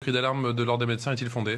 Le cri d'alarme de l'Ordre des médecins est-il fondé?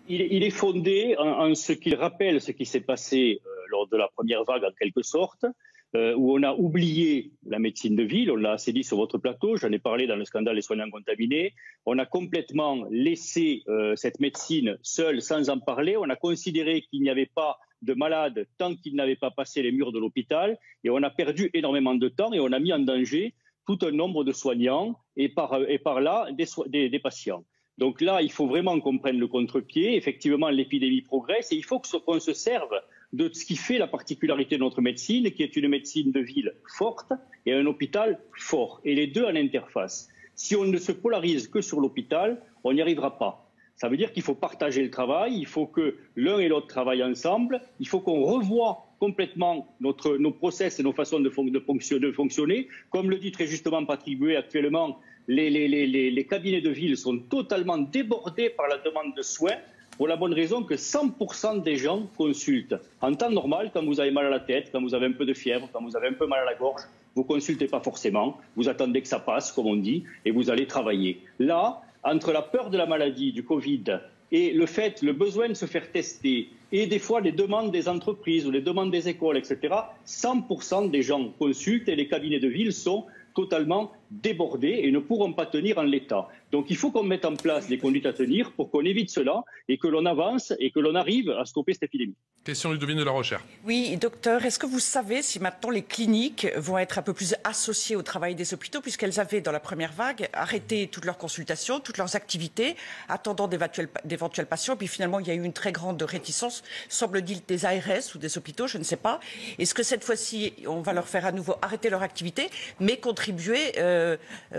Il est fondé en ce qu'il rappelle ce qui s'est passé lors de la première vague en quelque sorte, où on a oublié la médecine de ville, on l'a assez dit sur votre plateau, j'en ai parlé dans le scandale des soignants contaminés, on a complètement laissé cette médecine seule sans en parler, on a considéré qu'il n'y avait pas de malades tant qu'ils n'avaient pas passé les murs de l'hôpital, et on a perdu énormément de temps et on a mis en danger tout un nombre de soignants et par là des patients. Donc là, il faut vraiment qu'on prenne le contre-pied. Effectivement, l'épidémie progresse et il faut qu'on se serve de ce qui fait la particularité de notre médecine, qui est une médecine de ville forte et un hôpital fort. Et les deux en interface. Si on ne se polarise que sur l'hôpital, on n'y arrivera pas. Ça veut dire qu'il faut partager le travail, il faut que l'un et l'autre travaillent ensemble, il faut qu'on revoie complètement nos process et nos façons de fonctionner. Comme le dit très justement Patrick Buet, actuellement, les cabinets de ville sont totalement débordés par la demande de soins pour la bonne raison que 100% des gens consultent. En temps normal, quand vous avez mal à la tête, quand vous avez un peu de fièvre, quand vous avez un peu mal à la gorge, vous ne consultez pas forcément, vous attendez que ça passe, comme on dit, et vous allez travailler. Là, entre la peur de la maladie, du Covid, et le besoin de se faire tester, et des fois les demandes des entreprises ou les demandes des écoles, etc., 100% des gens consultent et les cabinets de ville sont totalement débordés et ne pourront pas tenir en l'état. Donc il faut qu'on mette en place des conduites à tenir pour qu'on évite cela et que l'on avance et que l'on arrive à stopper cette épidémie. Question Ludovine de la Rochère. Oui, docteur, est-ce que vous savez si maintenant les cliniques vont être un peu plus associées au travail des hôpitaux, puisqu'elles avaient, dans la première vague, arrêté toutes leurs consultations, toutes leurs activités, attendant d'éventuels patients, puis finalement il y a eu une très grande réticence, semble-t-il, des ARS ou des hôpitaux, je ne sais pas. Est-ce que cette fois-ci, on va leur faire à nouveau arrêter leur activité, mais contribuer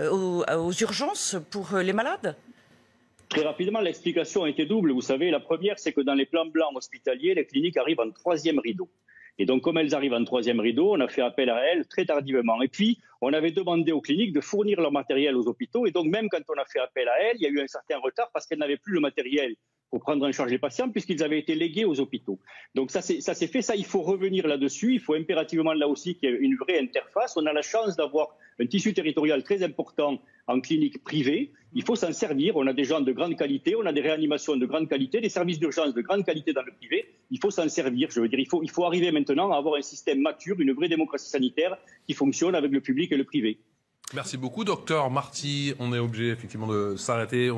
aux urgences pour les malades? Très rapidement, l'explication a été double. Vous savez, la première, c'est que dans les plans blancs hospitaliers, les cliniques arrivent en troisième rideau. Et donc, comme elles arrivent en troisième rideau, on a fait appel à elles très tardivement. Et puis, on avait demandé aux cliniques de fournir leur matériel aux hôpitaux. Et donc, même quand on a fait appel à elles, il y a eu un certain retard parce qu'elles n'avaient plus le matériel pour prendre en charge les patients puisqu'ils avaient été légués aux hôpitaux. Donc ça s'est fait, ça il faut revenir là-dessus, il faut impérativement là aussi qu'il y ait une vraie interface. On a la chance d'avoir un tissu territorial très important en clinique privée, il faut s'en servir, on a des gens de grande qualité, on a des réanimations de grande qualité, des services d'urgence de grande qualité dans le privé, il faut s'en servir, je veux dire, il faut arriver maintenant à avoir un système mature, une vraie démocratie sanitaire qui fonctionne avec le public et le privé. Merci beaucoup, docteur Marty. On est obligé effectivement de s'arrêter.